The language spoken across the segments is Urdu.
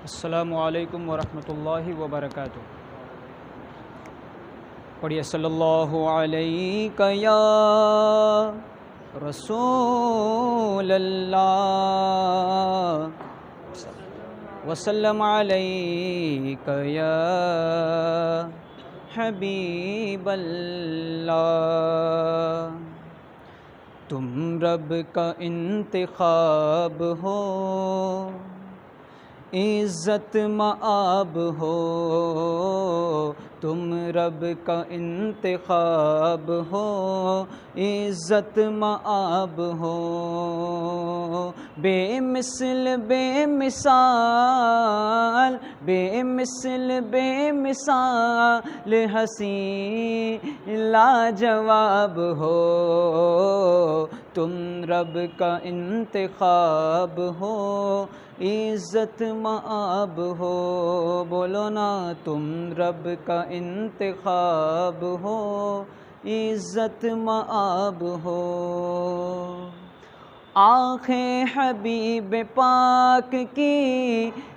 السلام علیکم ورحمۃ اللہ وبرکاتہ۔ پڑھیے صلی اللہ علیہ یا رسول اللہ وسلم علیک یا حبیب اللہ۔ تم رب کا انتخاب ہو، عزت مآب ہو، تم رب کا انتخاب ہو، عزت مآب ہو، بے مثل بے مثال، بے مثل بے مثال حسین لاجواب ہو، تم رب کا انتخاب ہو، عزت مآب ہو، بولو نا تم رب کا انتخاب ہو، عزت مآب ہو۔ آنکھیں حبیب پاک کی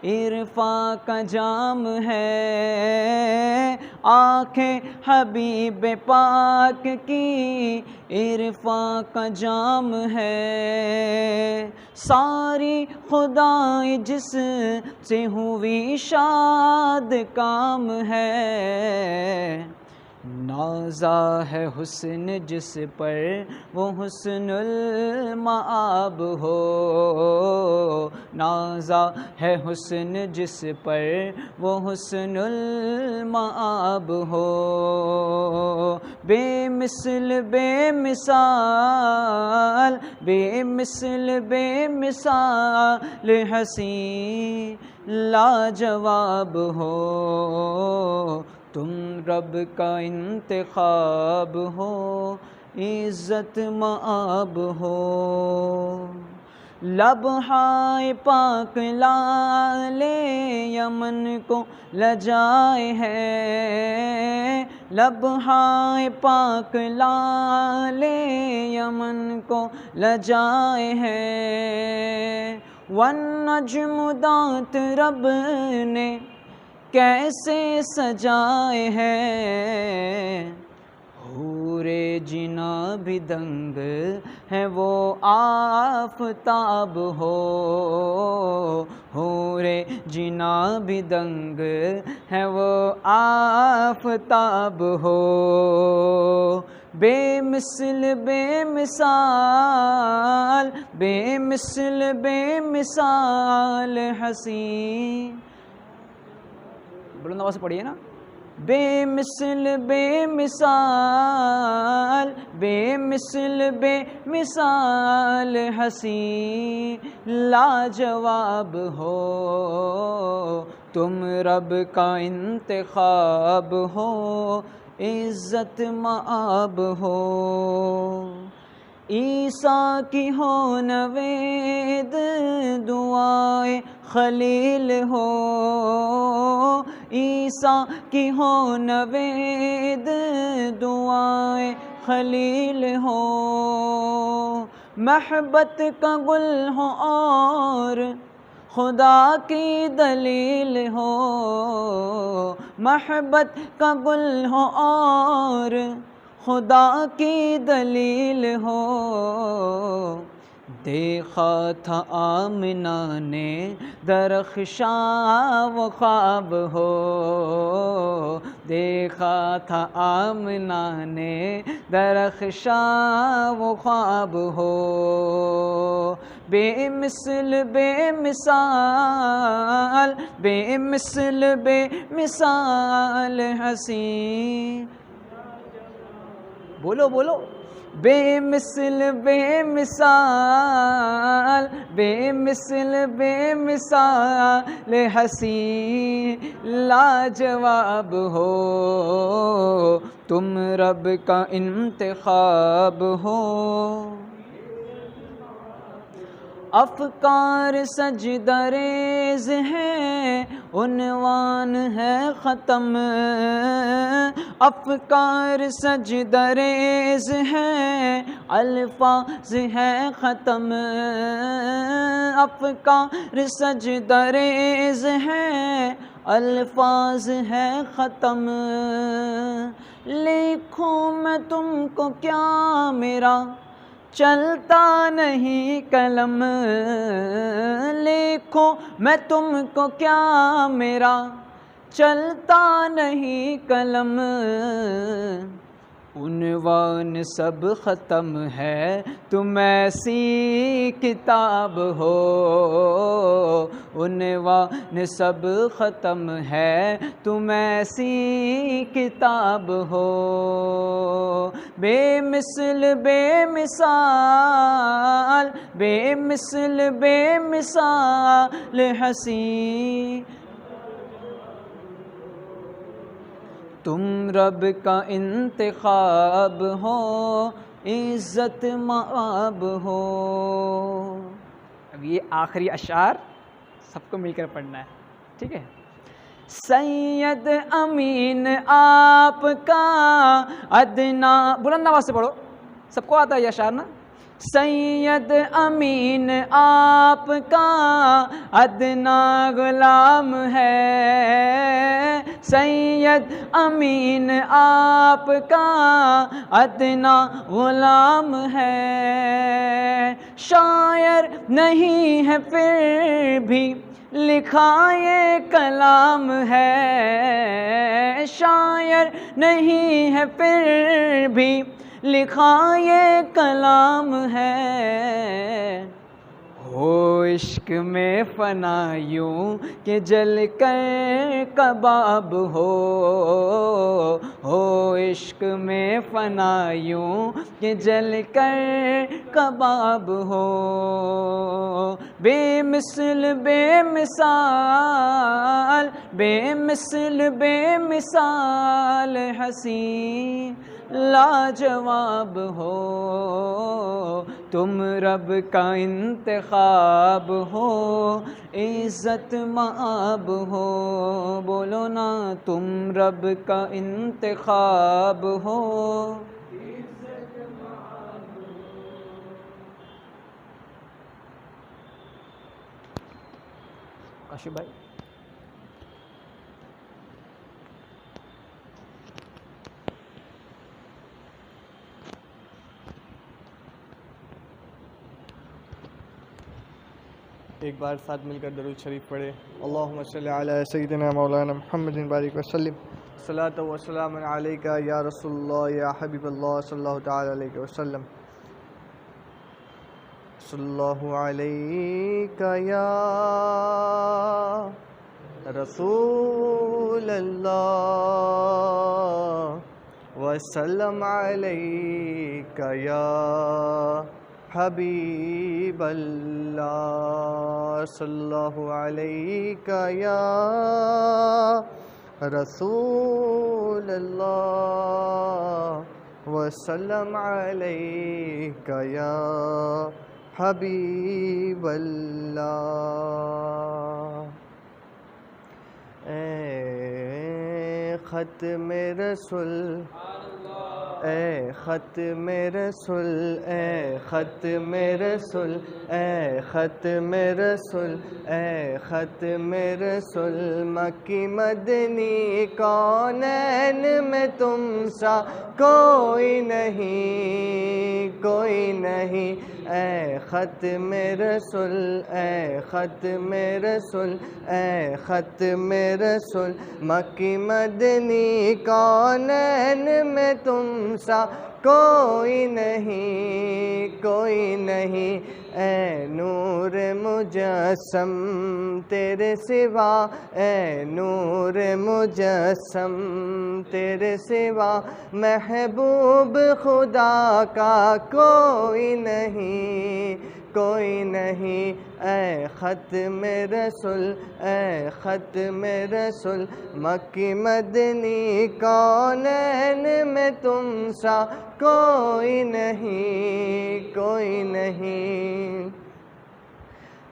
عرفاں کا جام ہے، آنکھیں حبیب پاک کی عرفاں کا جام ہے، ساری خدائی جس سے ہوئی شاد کام ہے، نازا ہے حسن جس پر وہ حسن المآب ہو، نازا ہے حسن جس پر وہ حسن المآب ہو، بے مثل بے مثال، بے مثل بے مثال حسین لاجواب ہو، تم رب کا انتخاب ہو، عزت مآب ہو۔ لبہائے پاک لال یمن کو لجائے ہے، لبہائے پاک لال یمن کو لجائے ہے، والنجم دانت رب نے کیسے سجائے ہیں، حور جنا بھی دنگ ہے وہ آفتاب ہو، حور جنا بھی دنگ ہے وہ آفتاب ہو، بے مثل بے مثال، بے مثل بے مثال حسین، بلند آواز سے پڑھیے نا، بے مثل بے مثال، بے مثل بے مثال حسین لاجواب ہو، تم رب کا انتخاب ہو، عزت مآب ہو، عیسیٰ کی ہو نوید دعائے خلیل ہو، عیسیٰ کی ہو نوید دعائے خلیل ہو، محبت کا گل ہو اور خدا کی دلیل ہو، محبت کا گل ہو اور خدا کی دلیل ہو، دیکھا تھا آمنہ نے درخشاں وہ خواب ہو، دیکھا تھا آمنہ نے درخشاں وہ خواب ہو، بے مثل بے مثال، بے مثل بے مثال حسین، بولو بولو، بے مثل بے مثال، بے مثل بے مثال حسین لاجواب ہو، تم رب کا انتخاب ہو، افکار سجدہ ریز ہیں عنوان ہے ختم، افکار سجدہ ریز ہیں الفاظ ہے ختم، افکار سجدہ ریز ہیں الفاظ ہے ختم، لکھوں میں تم کو کیا میرا چلتا نہیں قلم، لکھوں میں تم کو کیا میرا چلتا نہیں قلم، عنوان سب ختم ہے تم ایسی کتاب ہو، عنوان سب ختم ہے تم ایسی کتاب ہو، بے مثل بے مثال بے مثل بے مثال حسین، تم رب کا انتخاب ہو عزت مآب ہو۔ اب یہ آخری اشعار سب کو مل کر پڑھنا ہے، ٹھیک ہے؟ سید امین آپ کا ادنا، بلند آواز سے پڑھو، سب کو آتا ہے یہ اشعار نا؟ سید امین آپ کا ادنا غلام ہے، سید امین آپ کا ادنا غلام ہے، شاعر نہیں ہے پھر بھی لکھا یہ کلام ہے، شاعر نہیں ہے پھر بھی لکھا یہ کلام ہے، ہو عشق میں فنا یوں کہ جل کر کباب ہو عشق میں فنا یوں کہ جل کر کباب ہو، بے مثل بے مثال بے مثل بے مثال حسین لاجواب ہو، تم رب کا انتخاب ہو عزت مآب ہو، بولو نا تم رب کا انتخاب ہو عزت مآب ہو۔ کاشف بھائی ایک بار ساتھ مل کر درود شریف پڑھے، اللہم صلی علی سیدنا مولانا محمد بارک وسلم، صلاۃ و سلام علیک یا رسول اللہ یا حبیب اللہ صلی اللہ تعالی علیہ وسلم، صلی اللہ علیک یا رسول اللہ وسلم علیک یا حبیب اللہ، صلی اللہ علیک یا رسول اللہ وسلم علیک یا حبیب اللہ۔ اے ختم رسول، اے ختم رسول، اے ختم رسول، اے ختم رسول، اے ختم رسول، مکی مدنی کونین میں تم سا کوئی نہیں، کوئی نہیں، اے ختم رسول، اے ختم رسول، اے ختم رسول، مکی مدنی کونین میں تم سا کوئی نہیں، کوئی نہیں، اے نور مجسم تیرے سوا، اے نور مجسم تیرے سوا، محبوب خدا کا کوئی نہیں، کوئی نہیں، اے ختم رسول، اے ختم رسول، مکی مدنی کونین میں تم سا کوئی نہیں، کوئی نہیں،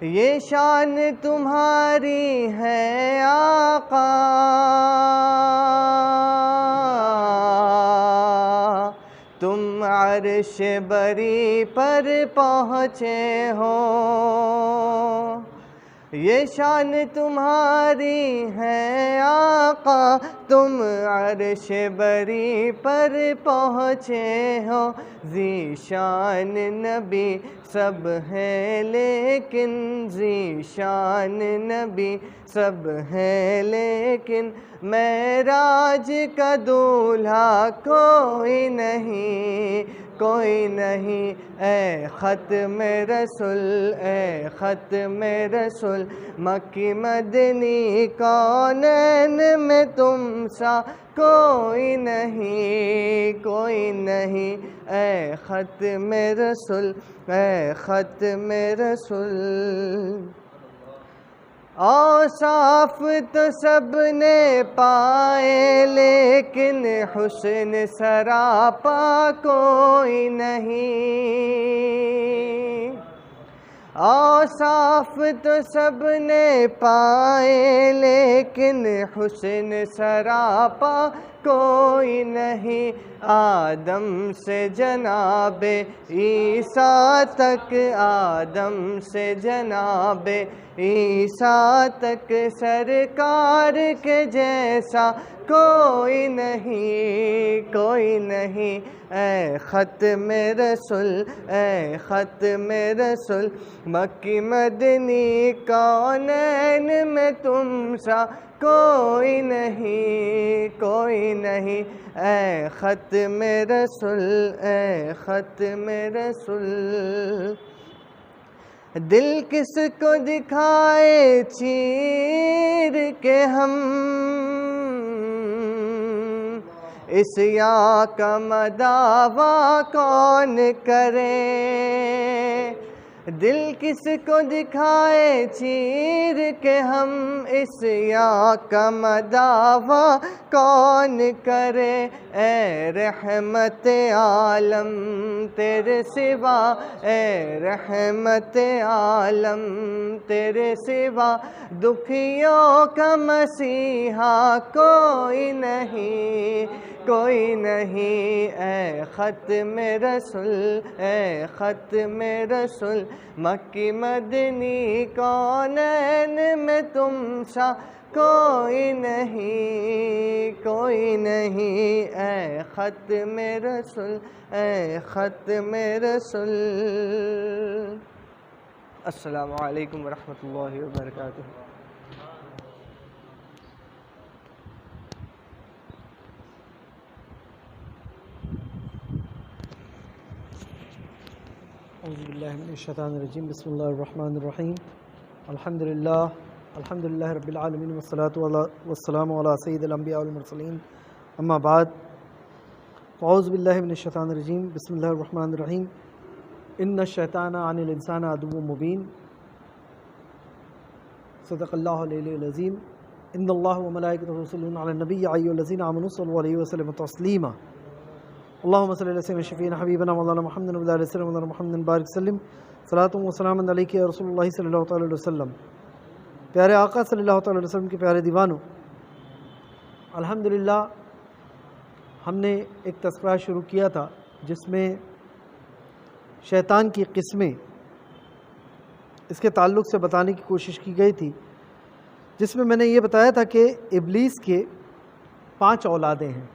یہ شان تمہاری ہے آقا، تم عرش بری پر پہنچے ہو، یہ شان تمہاری ہے آقا، تم عرش بری پر پہنچے ہو، ذی شان نبی سب ہے لیکن، ذی شان نبی سب ہے لیکن، معراج کا دولہا کوئی نہیں، کوئی نہیں، اے ختم رسول، اے ختم رسول، مکی مدنی کونین میں تم سا کوئی نہیں، کوئی نہیں، اے ختم رسول، اے ختم رسول۔ اوصاف تو سب نے پائے لیکن حسن سراپا کوئی نہیں، اوصاف تو سب نے پائے لیکن حسن سراپا کوئی نہیں، آدم سے جناب عیسیٰ تک، آدم سے جناب عیسیٰ تک، سرکار کے جیسا کوئی نہیں، کوئی نہیں، اے ختم رسول، اے ختم رسول، مکی مدنی کونین میں تم سا کوئی نہیں، کوئی نہیں، اے ختم رسول، اے ختم رسول۔ دل کس کو دکھائے چیر کے ہم، اس یا کا مداوا کون کرے، دل کس کو دکھائے چیر کے ہم، اس یا کا مداوا کون کرے، اے رحمت عالم تیرے سوا، اے رحمت عالم تیرے سوا، دکھیوں کا مسیحا کوئی نہیں، کوئی نہیں، اے ختم رسول، اے ختم رسول، مکی مدنی کونین میں تم سا کوئی نہیں، کوئی نہیں، اے ختم رسول، اے ختم رسول۔ السلام علیکم ورحمۃ اللہ وبرکاتہ۔ اعوذ باللہ من الشیطان الرجیم، بسم اللہ الرحمن الرحیم، الحمدللہ رب العالمین، والسلام علی سید الانبیاء والمرسلین، اما بعد، اعوذ باللہ من الشیطان الرجیم، بسم اللہ الرحمن الرحیم، ان الشیطان عن الانسان عدو مبین، صدق اللہ العلی العظیم، ان اللہ وملائکتہ یصلون علی النبی یا ایھا الذین آمنوا صلوا علیہ وسلموا تسلیما، اللہم صلی علی سیدنا شفیعنا حبیبنا مولانا محمد و علی سیدنا مولانا محمد بارک وسلم، صلاۃ و سلام علیک یا رسول اللہ صلی اللہ تعالی علیہ وسلم۔ پیارے آقا صلی اللہ تعالی علیہ وسلم کے پیارے دیوانوں، الحمدللہ ہم نے ایک تذکرہ شروع کیا تھا جس میں شیطان کی قسمیں اس کے تعلق سے بتانے کی کوشش کی گئی تھی، جس میں نے یہ بتایا تھا کہ ابلیس کے 5 اولادیں ہیں،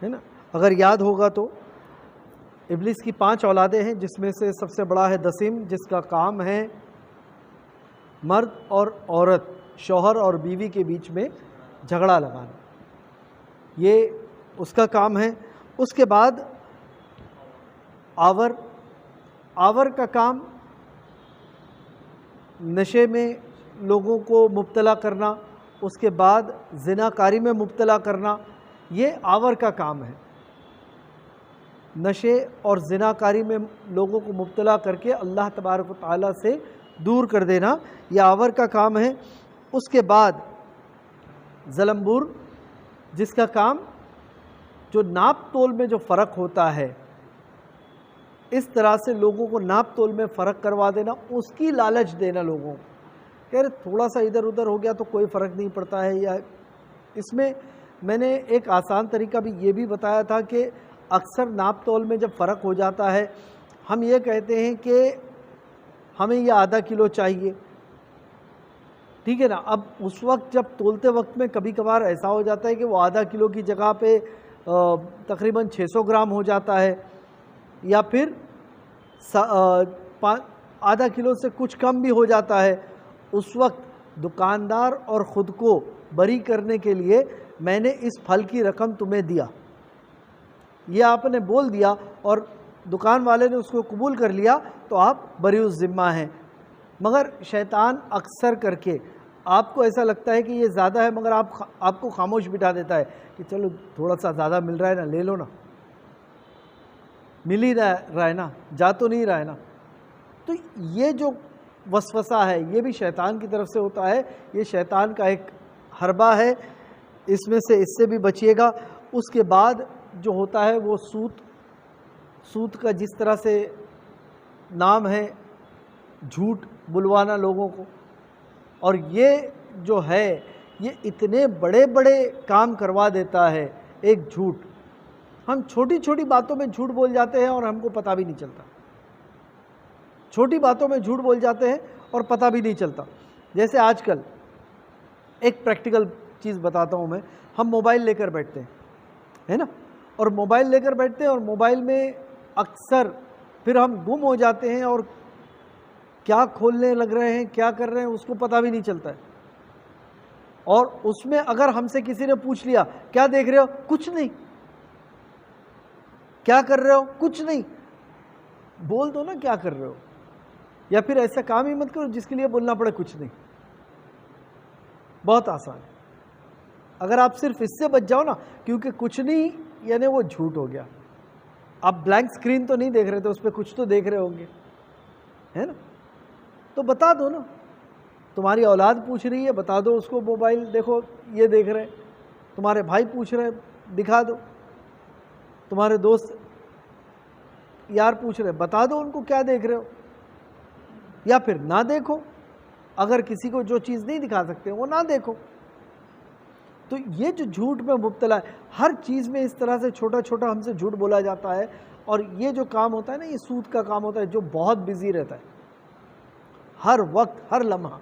ہے نا؟ اگر یاد ہوگا تو ابلیس کی 5 اولادیں ہیں، جس میں سے سب سے بڑا ہے دسم، جس کا کام ہے مرد اور عورت، شوہر اور بیوی کے بیچ میں جھگڑا لگانا، یہ اس کا کام ہے۔ اس کے بعد آور کا کام نشے میں لوگوں کو مبتلا کرنا، اس کے بعد زناکاری میں مبتلا کرنا، یہ آور کا کام ہے۔ نشے اور زناکاری میں لوگوں کو مبتلا کر کے اللہ تبارک و تعالیٰ سے دور کر دینا، یہ آور کا کام ہے۔ اس کے بعد زلمبور، جس کا کام جو ناپ تول میں جو فرق ہوتا ہے اس طرح سے لوگوں کو ناپ تول میں فرق کروا دینا، اس کی لالچ دینا لوگوں کو کہ ارے تھوڑا سا ادھر ادھر ہو گیا تو کوئی فرق نہیں پڑتا ہے. یا اس میں نے ایک آسان طریقہ بھی یہ بھی بتایا تھا کہ اکثر ناپ تول میں جب فرق ہو جاتا ہے ہم یہ کہتے ہیں کہ ہمیں یہ آدھا کلو چاہیے، ٹھیک ہے نا. اب اس وقت جب تولتے وقت میں کبھی کبھار ایسا ہو جاتا ہے کہ وہ آدھا کلو کی جگہ پہ تقریباً 600 گرام ہو جاتا ہے، یا پھر آدھا کلو سے کچھ کم بھی ہو جاتا ہے. اس وقت دکاندار اور خود کو بری کرنے کے لیے میں نے اس پھل کی رقم تمہیں دیا، یہ آپ نے بول دیا اور دکان والے نے اس کو قبول کر لیا تو آپ بری الذمہ ہیں. مگر شیطان اکثر کر کے آپ کو ایسا لگتا ہے کہ یہ زیادہ ہے، مگر آپ کو خاموش بٹھا دیتا ہے کہ چلو تھوڑا سا زیادہ مل رہا ہے نا، لے لو نا، مل ہی رہا ہے نا، جا تو نہیں رہا ہے نا. تو یہ جو وسوسہ ہے یہ بھی شیطان کی طرف سے ہوتا ہے، یہ شیطان کا ایک حربہ ہے، اس سے بھی بچیے گا. اس کے بعد جو ہوتا ہے وہ سود کا جس طرح سے نام ہے، جھوٹ بلوانا لوگوں کو، اور یہ جو ہے یہ اتنے بڑے بڑے کام کروا دیتا ہے ایک جھوٹ. ہم چھوٹی چھوٹی باتوں میں جھوٹ بول جاتے ہیں اور ہم کو پتہ بھی نہیں چلتا، چھوٹی باتوں میں جھوٹ بول جاتے ہیں اور پتہ بھی نہیں چلتا. جیسے آج کل ایک پریکٹیکل چیز بتاتا ہوں میں، ہم موبائل لے کر بیٹھتے ہیں ہے نا، اور موبائل لے کر بیٹھتے ہیں اور موبائل میں اکثر پھر ہم گم ہو جاتے ہیں اور کیا کھولنے لگ رہے ہیں کیا کر رہے ہیں اس کو پتہ بھی نہیں چلتا ہے. اور اس میں اگر ہم سے کسی نے پوچھ لیا کیا دیکھ رہے ہو، کچھ نہیں. کیا کر رہے ہو، کچھ نہیں. بول دو نا کیا کر رہے ہو، یا پھر ایسا کام ہی مت کرو جس کے لیے بولنا پڑے کچھ نہیں. بہت آسان ہے اگر آپ صرف اس سے بچ جاؤ نا، کیونکہ کچھ نہیں یعنی وہ جھوٹ ہو گیا. آپ بلینک سکرین تو نہیں دیکھ رہے تھے، اس پہ کچھ تو دیکھ رہے ہوں گے ہے نا. تو بتا دو نا، تمہاری اولاد پوچھ رہی ہے بتا دو اس کو موبائل دیکھو یہ دیکھ رہے. تمہارے بھائی پوچھ رہے دکھا دو، تمہارے دوست یار پوچھ رہے بتا دو ان کو کیا دیکھ رہے ہو. یا پھر نہ دیکھو، اگر کسی کو جو چیز نہیں دکھا سکتے وہ نہ دیکھو. تو یہ جو جھوٹ میں مبتلا ہے، ہر چیز میں اس طرح سے چھوٹا چھوٹا ہم سے جھوٹ بولا جاتا ہے. اور یہ جو کام ہوتا ہے نا، یہ سود کا کام ہوتا ہے جو بہت بزی رہتا ہے ہر وقت ہر لمحہ.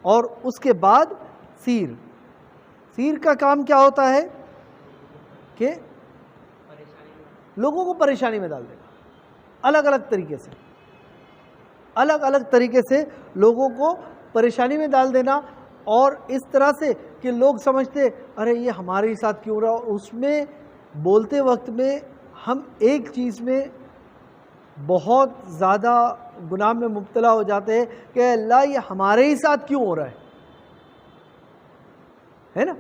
اور اس کے بعد سیر کا کام کیا ہوتا ہے کہ لوگوں کو پریشانی میں ڈال دے گا، الگ الگ طریقے سے لوگوں کو پریشانی میں ڈال دینا. اور اس طرح سے کہ لوگ سمجھتے ارے یہ ہمارے ساتھ کیوں رہا. اس میں بولتے وقت میں ہم ایک چیز میں بہت زیادہ گناہ میں مبتلا ہو جاتے ہیں کہ اللہ یہ ہمارے ہی ساتھ کیوں ہو رہا ہے نا.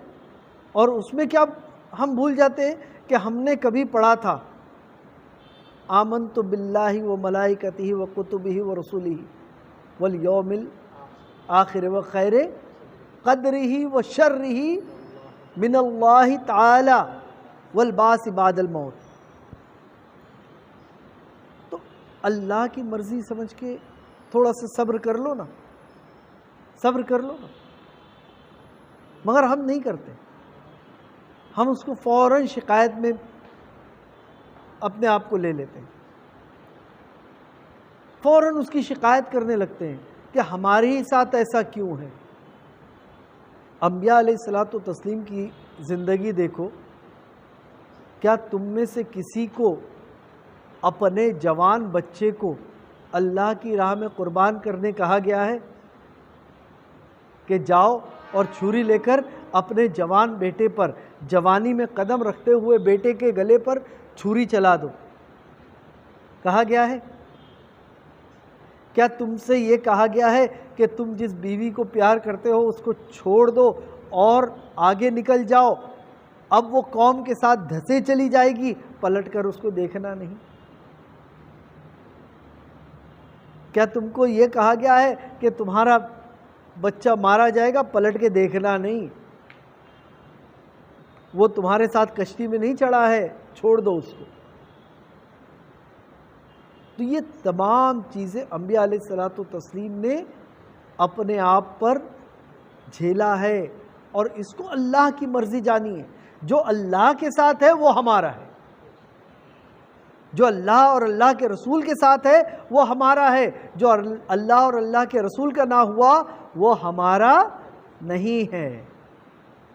اور اس میں کیا ہم بھول جاتے ہیں کہ ہم نے کبھی پڑھا تھا آمنت باللہ و ملائکتہ و کتبہ و رسلہ والیوم الآخر و خیر قدرہ و شرہ من اللہ تعالی والبعث بعد الموت. تو اللہ کی مرضی سمجھ کے تھوڑا سا صبر کر لو نا، مگر ہم نہیں کرتے. ہم اس کو فوراً شکایت میں اپنے آپ کو لے لیتے ہیں، فوراً اس کی شکایت کرنے لگتے ہیں کہ ہمارے ہی ساتھ ایسا کیوں ہے. انبیاء علیہ الصلوۃ والتسلیم کی زندگی دیکھو، کیا تم میں سے کسی کو اپنے جوان بچے کو اللہ کی راہ میں قربان کرنے کہا گیا ہے کہ جاؤ اور چھری لے کر اپنے جوان بیٹے پر، جوانی میں قدم رکھتے ہوئے بیٹے کے گلے پر چھری چلا دو؟ کہا گیا ہے؟ کیا تم سے یہ کہا گیا ہے کہ تم جس بیوی کو پیار کرتے ہو اس کو چھوڑ دو اور آگے نکل جاؤ؟ اب وہ قوم کے ساتھ دھسے چلی جائے گی، پلٹ کر اس کو دیکھنا نہیں. کیا تم کو یہ کہا گیا ہے کہ تمہارا بچہ مارا جائے گا، پلٹ کے دیکھنا نہیں؟ وہ تمہارے ساتھ کشتی میں نہیں چڑھا ہے، چھوڑ دو اس کو. تو یہ تمام چیزیں انبیاء علیہ الصلوۃ والتسلیم نے اپنے آپ پر جھیلا ہے، اور اس کو اللہ کی مرضی جانی ہے۔ جو اللہ کے ساتھ ہے وہ ہمارا ہے، جو اللہ اور اللہ کے رسول کے ساتھ ہے وہ ہمارا ہے، جو اللہ اور اللہ کے رسول کا نہ ہوا وہ ہمارا نہیں ہے،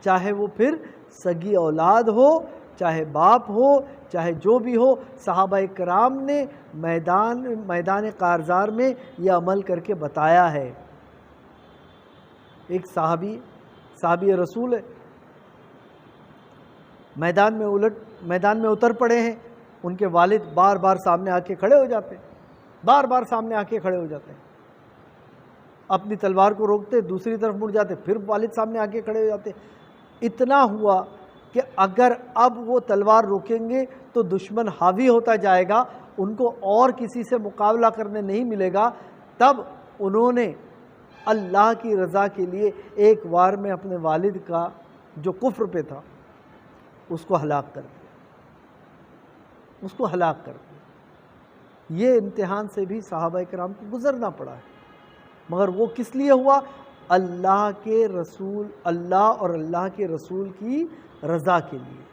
چاہے وہ پھر سگی اولاد ہو، چاہے باپ ہو، چاہے جو بھی ہو۔ صحابہ کرام نے میدان کارزار میں یہ عمل کر کے بتایا ہے۔ ایک صحابی رسول ہے، میدان میں اتر پڑے ہیں، ان کے والد بار بار سامنے آ کے کھڑے ہو جاتے ہیں، اپنی تلوار کو روکتے، دوسری طرف مڑ جاتے، پھر والد سامنے آ کے کھڑے ہو جاتے۔ اتنا ہوا کہ اگر اب وہ تلوار روکیں گے تو دشمن حاوی ہوتا جائے گا، ان کو اور کسی سے مقابلہ کرنے نہیں ملے گا۔ تب انہوں نے اللہ کی رضا کے لیے ایک وار میں اپنے والد کا جو کفر پہ تھا اس کو ہلاک کر دیا۔ یہ امتحان سے بھی صحابہ کرام کو گزرنا پڑا ہے، مگر وہ کس لیے ہوا؟ اللہ اور اللہ کے رسول کی رضا کے لیے،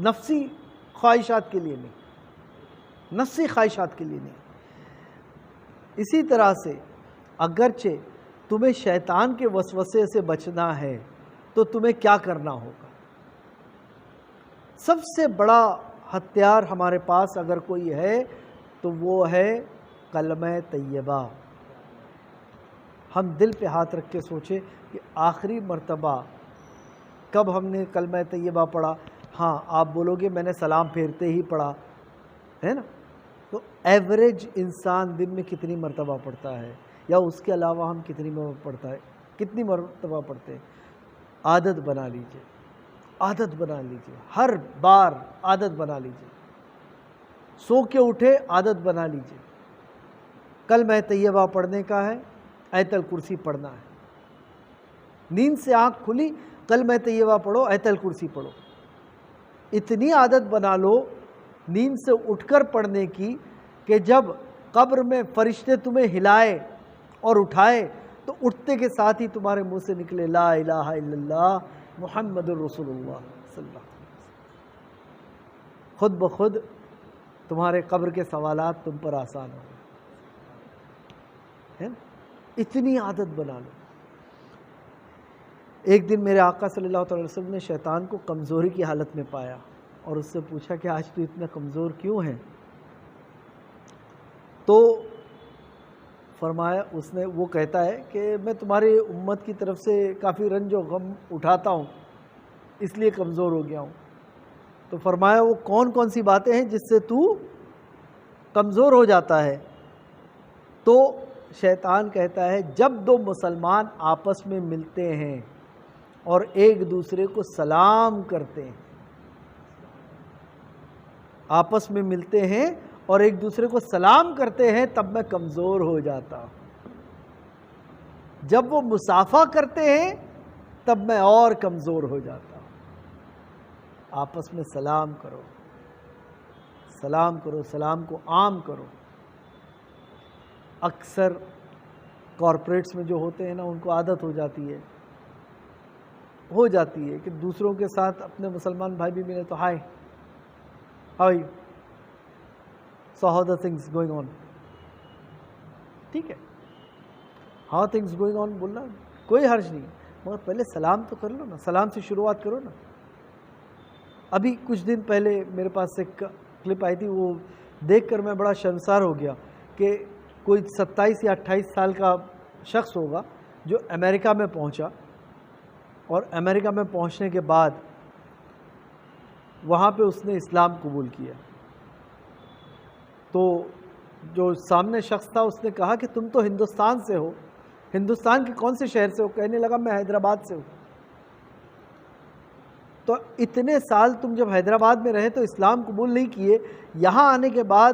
نفسی خواہشات کے لیے نہیں۔ اسی طرح سے اگرچہ تمہیں شیطان کے وسوسے سے بچنا ہے تو تمہیں کیا کرنا ہوگا؟ سب سے بڑا ہتھیار ہمارے پاس اگر کوئی ہے تو وہ ہے کلمہ طیبہ۔ ہم دل پہ ہاتھ رکھ کے سوچے کہ آخری مرتبہ کب ہم نے کلمہ طیبہ پڑھا؟ ہاں آپ بولو گے میں نے سلام پھیرتے ہی پڑھا ہے نا، تو ایوریج انسان دن میں کتنی مرتبہ پڑھتا ہے، یا اس کے علاوہ ہم کتنی مرتبہ پڑھتے ہیں؟ عادت بنا لیجئے، ہر بار عادت بنا لیجئے، سو کے اٹھے عادت بنا لیجئے۔ کلمہ طیبہ پڑھنے کا ہے، آیت الکرسی پڑھنا ہے، نیند سے آنکھ کھلی کلمہ طیبہ پڑھو، آیت الکرسی پڑھو۔ اتنی عادت بنا لو نیند سے اٹھ کر پڑھنے کی کہ جب قبر میں فرشتے تمہیں ہلائے اور اٹھائے تو اٹھتے کے ساتھ ہی تمہارے منہ سے نکلے لا الہ الا اللہ محمد الرسول اللہ صلی اللہ علیہ وسلم۔ خود بخود تمہارے قبر کے سوالات تم پر آسان ہو گئے، اتنی عادت بنا لو۔ ایک دن میرے آقا صلی اللہ علیہ وسلم نے شیطان کو کمزوری کی حالت میں پایا اور اس سے پوچھا کہ آج تو اتنا کمزور کیوں ہے؟ تو فرمایا، وہ کہتا ہے کہ میں تمہاری امت کی طرف سے کافی رنج و غم اٹھاتا ہوں اس لیے کمزور ہو گیا ہوں۔ تو فرمایا وہ کون سی باتیں ہیں جس سے تو کمزور ہو جاتا ہے؟ تو شیطان کہتا ہے جب دو مسلمان آپس میں ملتے ہیں اور ایک دوسرے کو سلام کرتے ہیں، آپس میں ملتے ہیں اور ایک دوسرے کو سلام کرتے ہیں تب میں کمزور ہو جاتا ہوں، جب وہ مصافحہ کرتے ہیں تب میں اور کمزور ہو جاتا ہوں۔ آپس میں سلام کرو، سلام کو عام کرو۔ اکثر کارپوریٹس میں جو ہوتے ہیں نا ان کو عادت ہو جاتی ہے کہ دوسروں کے ساتھ اپنے مسلمان بھائی بھی ملے تو high how you, so how the things going on, ٹھیک ہے، ہاؤ تھنگس گوئنگ آن بولنا کوئی حرج نہیں، مگر پہلے سلام تو کر لو نا، سلام سے شروعات کرو نا۔ ابھی کچھ دن پہلے میرے پاس ایک کلپ آئی تھی، وہ دیکھ کر میں بڑا شرمسار ہو گیا کہ کوئی 27 یا 28 سال کا شخص ہوگا جو امریکہ میں پہنچا، اور امریکہ میں پہنچنے کے بعد وہاں پہ اس نے اسلام قبول کیا۔ تو جو سامنے شخص تھا اس نے کہا کہ تم تو ہندوستان سے ہو، ہندوستان کے کون سے شہر سے ہو؟ کہنے لگا میں حیدرآباد سے ہوں۔ تو اتنے سال تم جب حیدرآباد میں رہے تو اسلام قبول نہیں کیے، یہاں آنے کے بعد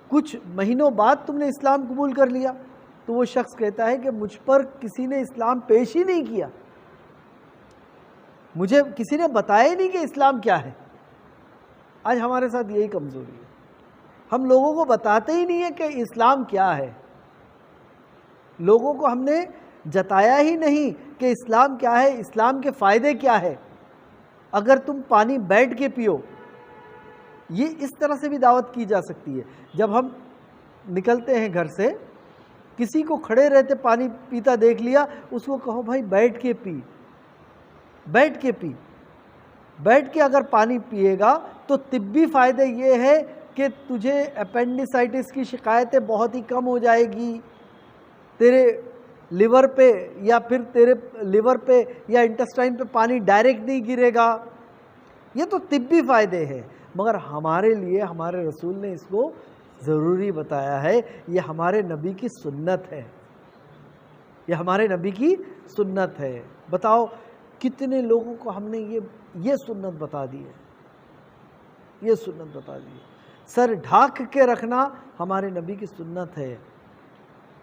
کچھ مہینوں بعد تم نے اسلام قبول کر لیا؟ تو وہ شخص کہتا ہے کہ مجھ پر کسی نے اسلام پیش ہی نہیں کیا، مجھے کسی نے بتایا ہی نہیں کہ اسلام کیا ہے، آج ہمارے ساتھ یہی کمزوری ہے، ہم لوگوں کو بتاتے ہی نہیں ہے کہ اسلام کیا ہے، لوگوں کو ہم نے جتایا ہی نہیں کہ اسلام کیا ہے، اسلام کے فائدے کیا ہے۔ اگر تم پانی بیٹھ کے پیو، یہ اس طرح سے بھی دعوت کی جا سکتی ہے۔ جب ہم نکلتے ہیں گھر سے، کسی کو کھڑے رہتے پانی پیتا دیکھ لیا، اس کو کہو بھائی بیٹھ کے پی، بیٹھ کے پی، بیٹھ کے اگر پانی پیے گا تو طبی فائدے یہ ہے کہ تجھے اپینڈیسائٹس کی شکایتیں بہت ہی کم ہو جائے گی، تیرے لیور پہ یا انٹسٹائن پہ پانی ڈائریکٹ نہیں گرے گا۔ یہ تو طبی فائدے ہیں، مگر ہمارے لیے ہمارے رسول نے اس کو ضروری بتایا ہے، یہ ہمارے نبی کی سنت ہے، یہ ہمارے نبی کی سنت ہے۔ بتاؤ کتنے لوگوں کو ہم نے یہ سنت بتا دی ہے، یہ سنت بتا دی ہے۔ سر ڈھانک کے رکھنا ہمارے نبی کی سنت ہے،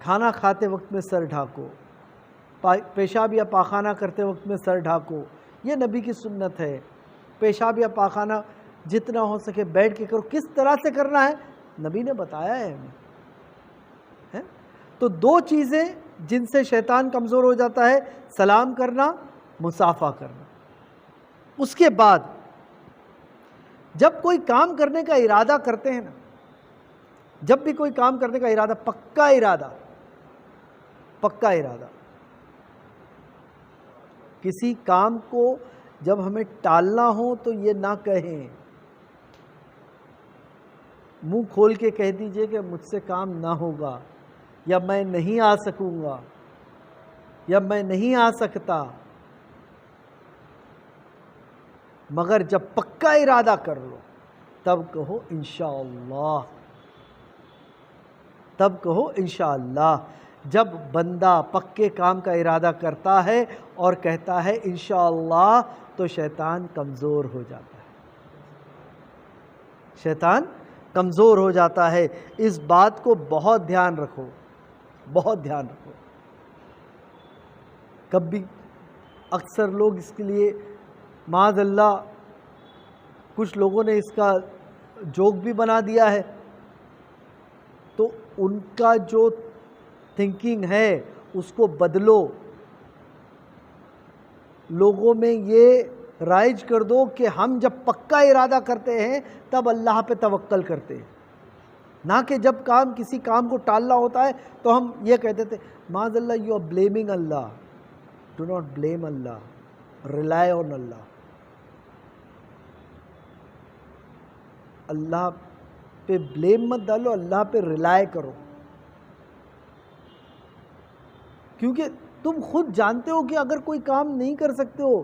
کھانا کھاتے وقت میں سر ڈھانکو، پیشاب یا پاخانہ کرتے وقت میں سر ڈھانکو، یہ نبی کی سنت ہے۔ پیشاب یا پاخانہ جتنا ہو سکے بیٹھ کے کرو، کس طرح سے کرنا ہے نبی نے بتایا ہے ہمیں۔ تو دو چیزیں جن سے شیطان کمزور ہو جاتا ہے، سلام کرنا، مصافحہ کرنا۔ اس کے بعد جب کوئی کام کرنے کا ارادہ کرتے ہیں نا، جب بھی کوئی کام کرنے کا ارادہ، پکا ارادہ، کسی کام کو جب ہمیں ٹالنا ہو تو یہ نہ کہیں، منہ کھول کے کہہ دیجئے کہ مجھ سے کام نہ ہوگا، یا میں نہیں آ سکوں گا، یا میں نہیں آ سکتا۔ مگر جب پکا ارادہ کر لو تب کہو انشاءاللہ، تب کہو انشاءاللہ۔ جب بندہ پکے کام کا ارادہ کرتا ہے اور کہتا ہے انشاءاللہ تو شیطان کمزور ہو جاتا ہے، شیطان کمزور ہو جاتا ہے۔ اس بات کو بہت دھیان رکھو، بہت دھیان رکھو۔ کبھی اکثر لوگ اس کے لیے معاذ اللہ کچھ لوگوں نے اس کا جوک بھی بنا دیا ہے، تو ان کا جو تھنکنگ ہے اس کو بدلو، لوگوں میں یہ رائج کر دو کہ ہم جب پکا ارادہ کرتے ہیں تب اللہ پہ توکل کرتے ہیں، نہ کہ جب کسی کام کو ٹالنا ہوتا ہے تو ہم یہ کہتے تھے معاذ اللہ یو آر بلیمنگ اللہ۔ ڈو ناٹ بلیم اللہ، ریلائی آن اللہ۔ اللہ پہ بلیم مت ڈالو، اللہ پہ ریلائی کرو، کیونکہ تم خود جانتے ہو کہ اگر کوئی کام نہیں کر سکتے ہو،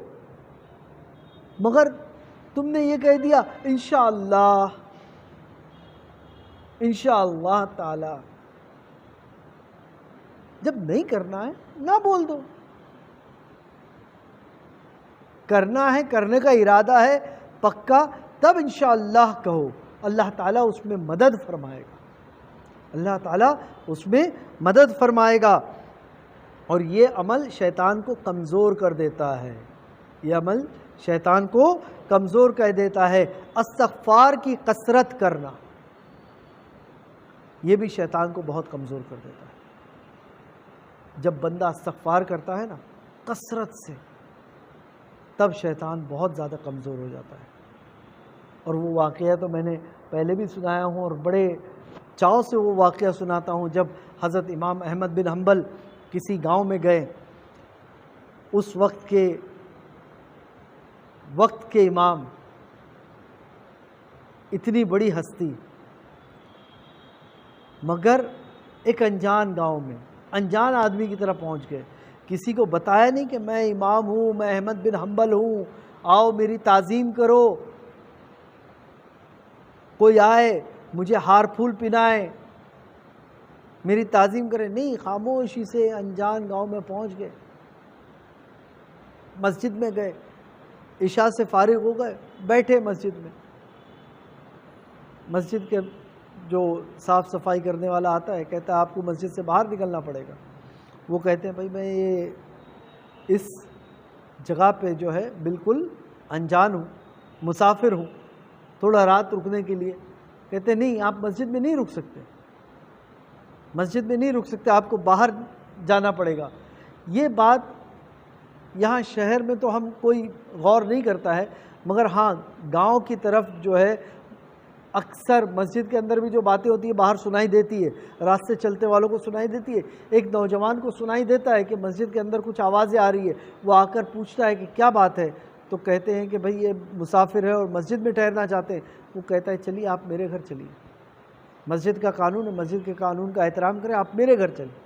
مگر تم نے یہ کہہ دیا انشاءاللہ، انشاءاللہ تعالی۔ جب نہیں کرنا ہے نہ بول دو، کرنا ہے، کرنے کا ارادہ ہے پکا، تب انشاءاللہ کہو، اللہ تعالیٰ اس میں مدد فرمائے گا، اللہ تعالیٰ اس میں مدد فرمائے گا۔ اور یہ عمل شیطان کو کمزور کر دیتا ہے، یہ عمل شیطان کو کمزور کر دیتا ہے۔ استغفار کی کثرت کرنا، یہ بھی شیطان کو بہت کمزور کر دیتا ہے۔ جب بندہ استغفار کرتا ہے نا کثرت سے، تب شیطان بہت زیادہ کمزور ہو جاتا ہے۔ اور وہ واقعہ تو میں نے پہلے بھی سنایا ہوں، اور بڑے چاؤ سے وہ واقعہ سناتا ہوں۔ جب حضرت امام احمد بن حنبل کسی گاؤں میں گئے، اس وقت کے امام، اتنی بڑی ہستی، مگر ایک انجان گاؤں میں انجان آدمی کی طرح پہنچ گئے، کسی کو بتایا نہیں کہ میں امام ہوں، میں احمد بن حنبل ہوں، آؤ میری تعظیم کرو، کوئی آئے مجھے ہار پھول پہنائے، میری تعظیم کرے، نہیں، خاموشی سے انجان گاؤں میں پہنچ گئے، مسجد میں گئے، عشاء سے فارغ ہو گئے، بیٹھے مسجد میں، مسجد کے جو صاف صفائی کرنے والا آتا ہے کہتا ہے آپ کو مسجد سے باہر نکلنا پڑے گا۔ وہ کہتے ہیں بھائی میں یہ اس جگہ پہ جو ہے بالکل انجان ہوں، مسافر ہوں، تھوڑا رات رکنے کے لیے. کہتے نہیں آپ مسجد میں نہیں رک سکتے, مسجد میں نہیں رک سکتے, آپ کو باہر جانا پڑے گا. یہ بات یہاں شہر میں تو ہم کوئی غور نہیں کرتا ہے, مگر ہاں گاؤں کی طرف جو ہے اکثر مسجد کے اندر بھی جو باتیں ہوتی ہیں باہر سنائی دیتی ہے, راستے چلتے والوں کو سنائی دیتی ہے. ایک نوجوان کو سنائی دیتا ہے کہ مسجد کے اندر کچھ آوازیں آ رہی ہے, وہ آ کر پوچھتا ہے کہ کیا بات ہے, تو کہتے ہیں کہ بھئی یہ مسافر ہے اور مسجد میں ٹھہرنا چاہتے ہیں. وہ کہتا ہے چلیے آپ میرے گھر چلیے, مسجد کا قانون ہے, مسجد کے قانون کا احترام کریں, آپ میرے گھر چلیے.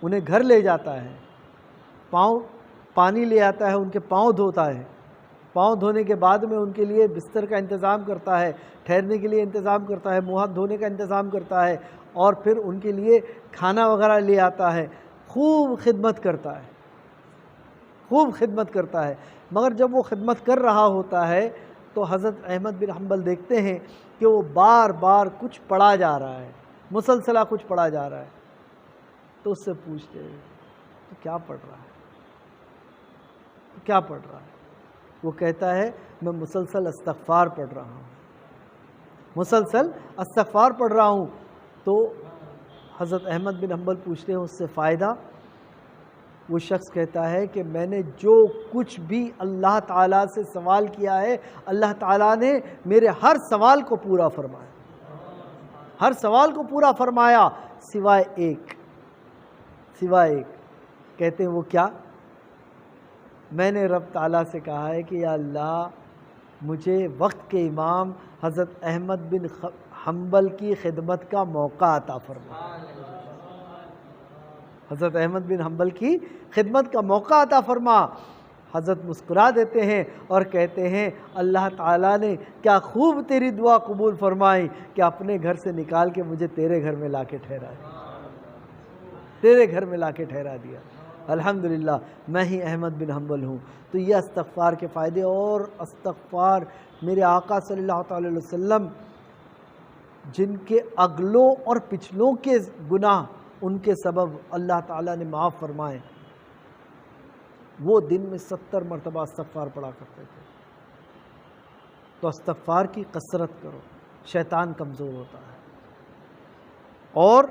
انہیں گھر لے جاتا ہے, پانی لے آتا ہے, ان کے پاؤں دھوتا ہے, پاؤں دھونے کے بعد میں ان کے لیے بستر کا انتظام کرتا ہے, ٹھہرنے کے لیے انتظام کرتا ہے, منہ ہاتھ دھونے کا انتظام کرتا ہے, اور پھر ان کے لیے کھانا وغیرہ لے آتا ہے. خوب خدمت کرتا ہے, خوب خدمت کرتا ہے. مگر جب وہ خدمت کر رہا ہوتا ہے تو حضرت احمد بن حنبل دیکھتے ہیں کہ وہ بار بار کچھ پڑھا جا رہا ہے, مسلسلہ کچھ پڑھا جا رہا ہے. تو اس سے پوچھتے ہیں تو کیا پڑھ رہا ہے, تو کیا پڑھ رہا ہے؟ وہ کہتا ہے میں مسلسل استغفار پڑھ رہا ہوں, مسلسل استغفار پڑھ رہا ہوں. تو حضرت احمد بن حنبل پوچھتے ہیں اس سے فائدہ؟ وہ شخص کہتا ہے کہ میں نے جو کچھ بھی اللہ تعالیٰ سے سوال کیا ہے اللہ تعالیٰ نے میرے ہر سوال کو پورا فرمایا, ہر سوال کو پورا فرمایا سوائے ایک, سوائے ایک. کہتے ہیں وہ کیا؟ میں نے رب تعالیٰ سے کہا ہے کہ یا اللہ مجھے وقت کے امام حضرت احمد بن حنبل کی خدمت کا موقع عطا فرما, حضرت احمد بن حنبل کی خدمت کا موقع عطا فرما. حضرت مسکرا دیتے ہیں اور کہتے ہیں اللہ تعالیٰ نے کیا خوب تیری دعا قبول فرمائی کہ اپنے گھر سے نکال کے مجھے تیرے گھر میں لا کے ٹھہرا دیا, تیرے گھر میں لا کے ٹھہرا دیا. الحمدللہ میں ہی احمد بن حنبل ہوں. تو یہ استغفار کے فائدے. اور استغفار میرے آقا صلی اللہ تعالی علیہ وسلم جن کے اگلوں اور پچھلوں کے گناہ ان کے سبب اللہ تعالیٰ نے معاف فرمائے, وہ دن میں 70 مرتبہ استغفار پڑھا کرتے تھے. تو استغفار کی کثرت کرو, شیطان کمزور ہوتا ہے. اور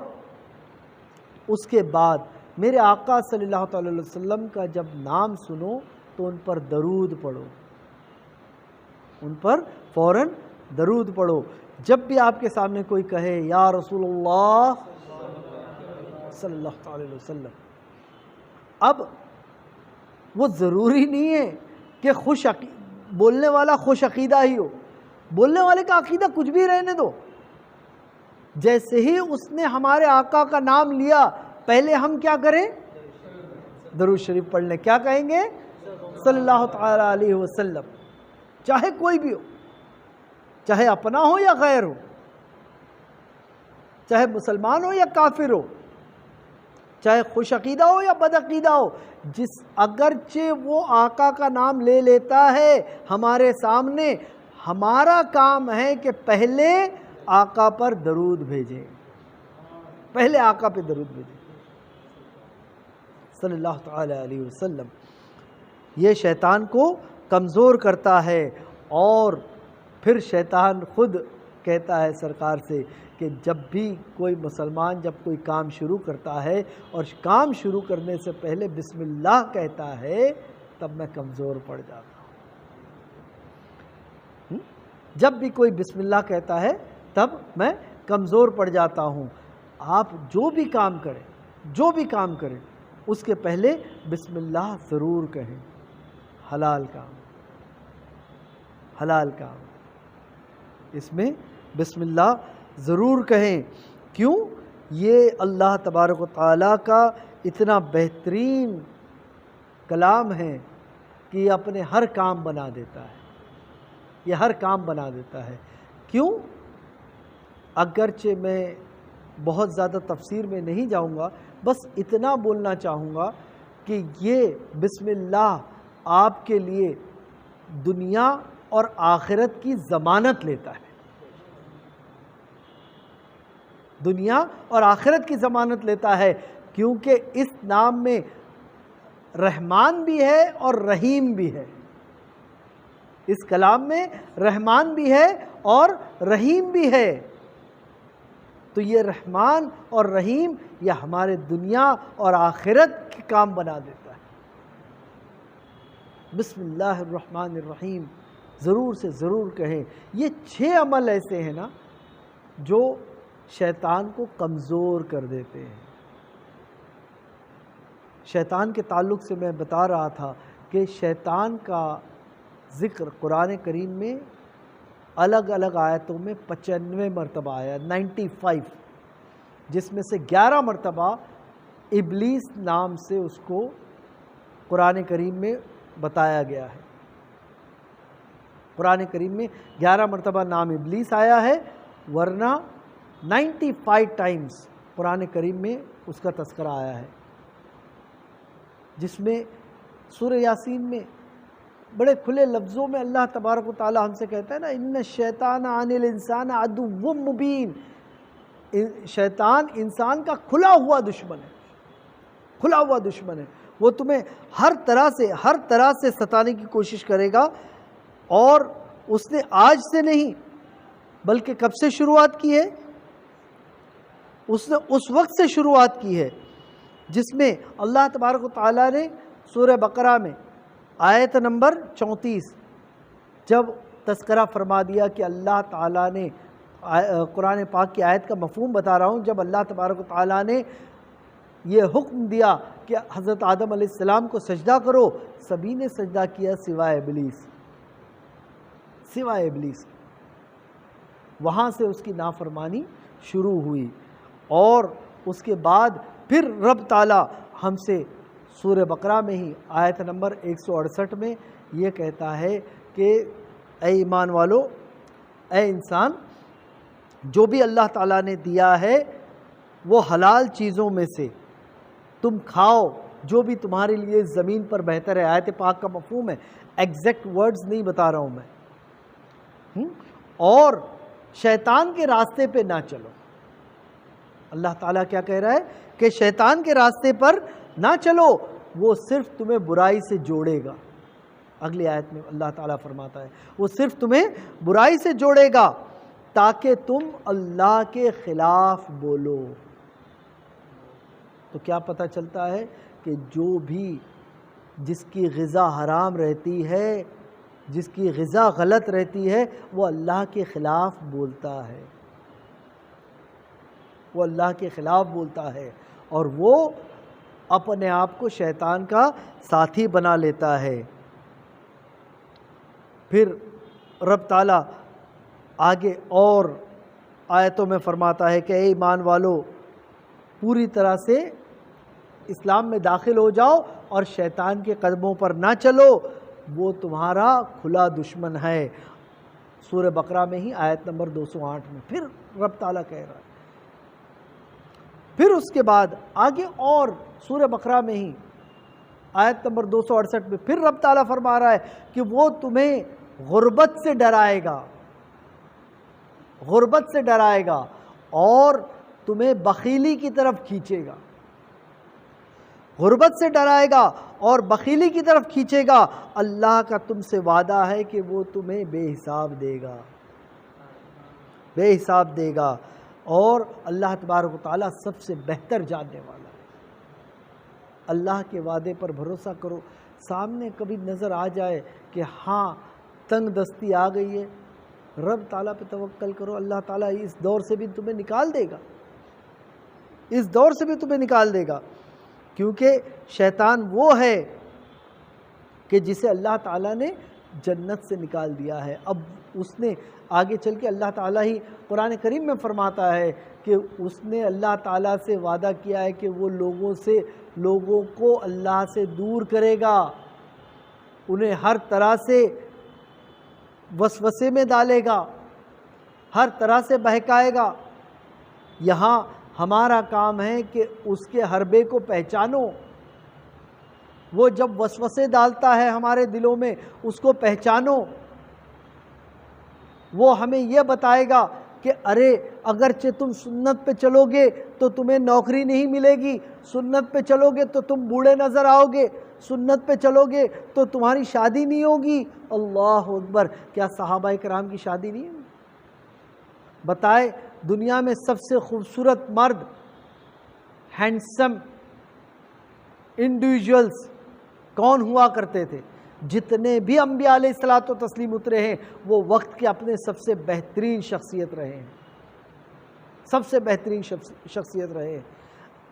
اس کے بعد میرے آقا صلی اللہ تعالی علیہ وسلم کا جب نام سنو تو ان پر درود پڑھو, ان پر فوراً درود پڑھو. جب بھی آپ کے سامنے کوئی کہے یا رسول اللہ صلی اللہ علیہ وسلم, اب وہ ضروری نہیں ہے کہ بولنے والا خوش عقیدہ ہی ہو, بولنے والے کا عقیدہ کچھ بھی رہنے دو. جیسے ہی اس نے ہمارے آقا کا نام لیا پہلے ہم کیا کریں؟ درود شریف پڑھ لیں. کیا کہیں گے؟ صلی اللہ تعالی علیہ وسلم. چاہے کوئی بھی ہو, چاہے اپنا ہو یا غیر ہو, چاہے مسلمان ہو یا کافر ہو, چاہے خوش عقیدہ ہو یا بد عقیدہ ہو, اگرچہ وہ آقا کا نام لے لیتا ہے ہمارے سامنے, ہمارا کام ہے کہ پہلے آقا پر درود بھیجیں, پہلے آقا پہ درود بھیجیں صلی اللہ تعالی علیہ وسلم. یہ شیطان کو کمزور کرتا ہے. اور پھر شیطان خود کہتا ہے سرکار سے کہ جب بھی کوئی مسلمان جب کوئی کام شروع کرتا ہے اور کام شروع کرنے سے پہلے بسم اللہ کہتا ہے تب میں کمزور پڑ جاتا ہوں. جب بھی کوئی بسم اللہ کہتا ہے تب میں کمزور پڑ جاتا ہوں. آپ جو بھی کام کریں, جو بھی کام کریں, اس کے پہلے بسم اللہ ضرور کہیں. حلال کام, حلال کام, اس میں بسم اللہ ضرور کہیں. کیوں؟ یہ اللہ تبارک و تعالیٰ کا اتنا بہترین کلام ہے کہ یہ اپنے ہر کام بنا دیتا ہے, یہ ہر کام بنا دیتا ہے. کیوں؟ اگرچہ میں بہت زیادہ تفسیر میں نہیں جاؤں گا, بس اتنا بولنا چاہوں گا کہ یہ بسم اللہ آپ کے لیے دنیا اور آخرت کی ضمانت لیتا ہے, دنیا اور آخرت کی ضمانت لیتا ہے. کیونکہ اس نام میں رحمان بھی ہے اور رحیم بھی ہے. اس کلام میں رحمان بھی ہے اور رحیم بھی ہے. تو یہ رحمان اور رحیم یہ ہمارے دنیا اور آخرت کے کام بنا دیتا ہے. بسم اللہ الرحمن الرحیم ضرور سے ضرور کہیں. یہ 6 عمل ایسے ہیں نا جو شیطان کو کمزور کر دیتے ہیں. شیطان کے تعلق سے میں بتا رہا تھا کہ شیطان کا ذکر قرآن کریم میں الگ الگ آیتوں میں 95 مرتبہ آیا، 95، جس میں سے 11 مرتبہ ابلیس نام سے اس کو قرآن کریم میں بتایا گیا ہے. قرآن کریم میں 11 مرتبہ نام ابلیس آیا ہے، ورنہ 95 ٹائمز قرآن کریم میں اس کا تذکرہ آیا ہے، جس میں سورہ یاسین میں بڑے کھلے لفظوں میں اللہ تبارک و تعالی ہم سے کہتا ہے نا، ان الشیطان عن الانسان عدو مبین. شیطان انسان کا کھلا ہوا دشمن ہے، کھلا ہوا دشمن ہے. وہ تمہیں ہر طرح سے ستانے کی کوشش کرے گا. اور اس نے آج سے نہیں بلکہ کب سے شروعات کی ہے؟ اس نے اس وقت سے شروعات کی ہے جس میں اللہ تبارک و تعالیٰ نے سورہ بقرہ میں آیت نمبر 34 جب تذکرہ فرما دیا کہ اللہ تعالیٰ نے، قرآن پاک کی آیت کا مفہوم بتا رہا ہوں، جب اللہ تبارک و تعالیٰ نے یہ حکم دیا کہ حضرت آدم علیہ السلام کو سجدہ کرو، سبھی نے سجدہ کیا سوائے ابلیس، سوائے ابلیس. وہاں سے اس کی نافرمانی شروع ہوئی. اور اس کے بعد پھر رب تعالیٰ ہم سے سورہ بقرہ میں ہی آیت نمبر 168 میں یہ کہتا ہے کہ اے ایمان والو، اے انسان، جو بھی اللہ تعالیٰ نے دیا ہے وہ حلال چیزوں میں سے تم کھاؤ، جو بھی تمہارے لیے زمین پر بہتر ہے. آیت پاک کا مفہوم ہے، ایگزیکٹ ورڈز نہیں بتا رہا ہوں میں. اور شیطان کے راستے پہ نہ چلو. اللہ تعالیٰ کیا کہہ رہا ہے کہ شیطان کے راستے پر نہ چلو، وہ صرف تمہیں برائی سے جوڑے گا. اگلی آیت میں اللہ تعالیٰ فرماتا ہے وہ صرف تمہیں برائی سے جوڑے گا تاکہ تم اللہ کے خلاف بولو. تو کیا پتہ چلتا ہے کہ جو بھی جس کی غذا حرام رہتی ہے، جس کی غذا غلط رہتی ہے، وہ اللہ کے خلاف بولتا ہے، وہ اللہ کے خلاف بولتا ہے، اور وہ اپنے آپ کو شیطان کا ساتھی بنا لیتا ہے. پھر رب تعالیٰ آگے اور آیتوں میں فرماتا ہے کہ اے ایمان والو، پوری طرح سے اسلام میں داخل ہو جاؤ اور شیطان کے قدموں پر نہ چلو، وہ تمہارا کھلا دشمن ہے. سورہ بقرہ میں ہی آیت نمبر 208 میں پھر رب تعالیٰ کہہ رہا ہے. پھر اس کے بعد آگے اور سورہ بقرہ میں ہی آیت نمبر 268 میں پھر رب تعالیٰ فرما رہا ہے کہ وہ تمہیں غربت سے ڈرائے گا، غربت سے ڈرائے گا اور تمہیں بخیلی کی طرف کھینچے گا. غربت سے ڈرائے گا اور بخیلی کی طرف کھینچے گا. اللہ کا تم سے وعدہ ہے کہ وہ تمہیں بے حساب دے گا، بے حساب دے گا. اور اللہ تبارک و تعالیٰ سب سے بہتر جاننے والا ہے. اللہ کے وعدے پر بھروسہ کرو. سامنے کبھی نظر آ جائے کہ ہاں تنگ دستی آ گئی ہے، رب تعالیٰ پہ توکل کرو. اللہ تعالیٰ اس دور سے بھی تمہیں نکال دے گا، اس دور سے بھی تمہیں نکال دے گا. کیونکہ شیطان وہ ہے کہ جسے اللہ تعالیٰ نے جنت سے نکال دیا ہے. اب اس نے آگے چل کے اللہ تعالیٰ ہی قرآن کریم میں فرماتا ہے کہ اس نے اللہ تعالیٰ سے وعدہ کیا ہے کہ وہ لوگوں کو اللہ سے دور کرے گا، انہیں ہر طرح سے وسوسے میں ڈالے گا، ہر طرح سے بہکائے گا. یہاں ہمارا کام ہے کہ اس کے حربے کو پہچانو. وہ جب وسوسے ڈالتا ہے ہمارے دلوں میں، اس کو پہچانو. وہ ہمیں یہ بتائے گا کہ ارے اگرچہ تم سنت پہ چلو گے تو تمہیں نوکری نہیں ملے گی، سنت پہ چلو گے تو تم بوڑھے نظر آؤ گے، سنت پہ چلو گے تو تمہاری شادی نہیں ہوگی۔ اللہ اکبر، کیا صحابہ کرام کی شادی نہیں ہوئی؟ بتائے دنیا میں سب سے خوبصورت مرد، ہینڈسم انڈیویجولز کون ہوا کرتے تھے؟ جتنے بھی انبیاء علیہ الصلوۃ والتسلیم اترے ہیں وہ وقت کے اپنے سب سے بہترین شخصیت رہے ہیں، سب سے بہترین شخصیت رہے ہیں۔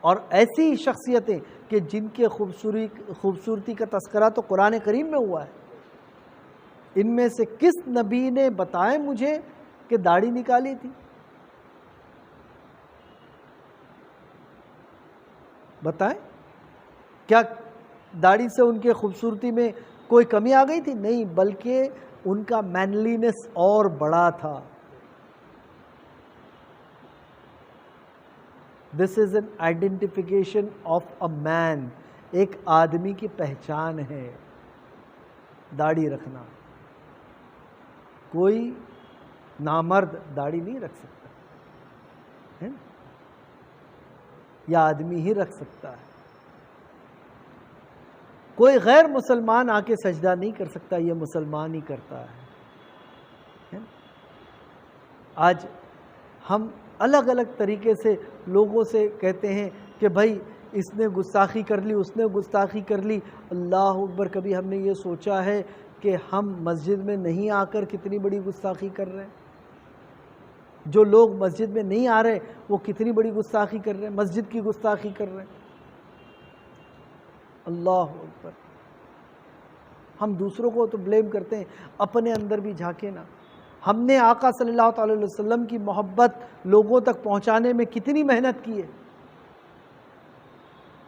اور ایسی شخصیتیں کہ جن کے خوبصورتی کا تذکرہ تو قرآن کریم میں ہوا ہے، ان میں سے کس نبی نے بتائیں مجھے کہ داڑھی نکالی تھی؟ بتائیں، کیا داڑھی سے ان کے خوبصورتی میں کوئی کمی آ گئی تھی؟ نہیں، بلکہ ان کا مینلینس اور بڑا تھا۔ دس از این آئیڈینٹیفیکیشن آف اے مین، ایک آدمی کی پہچان ہے داڑھی رکھنا۔ کوئی نامرد داڑھی نہیں رکھ سکتا ہے، یا آدمی ہی رکھ سکتا ہے۔ کوئی غیر مسلمان آ کے سجدہ نہیں کر سکتا، یہ مسلمان ہی کرتا ہے۔ آج ہم الگ الگ طریقے سے لوگوں سے کہتے ہیں کہ بھائی اس نے گستاخی کر لی، اس نے گستاخی کر لی۔ اللہ اکبر، کبھی ہم نے یہ سوچا ہے کہ ہم مسجد میں نہیں آ کر کتنی بڑی گستاخی کر رہے ہیں؟ جو لوگ مسجد میں نہیں آ رہے وہ کتنی بڑی گستاخی کر رہے ہیں، مسجد کی گستاخی کر رہے ہیں۔ اللہ اکبر، ہم دوسروں کو تو بلیم کرتے ہیں، اپنے اندر بھی جھانکے نا۔ ہم نے آقا صلی اللہ تعالی علیہ وسلم کی محبت لوگوں تک پہنچانے میں کتنی محنت کی ہے،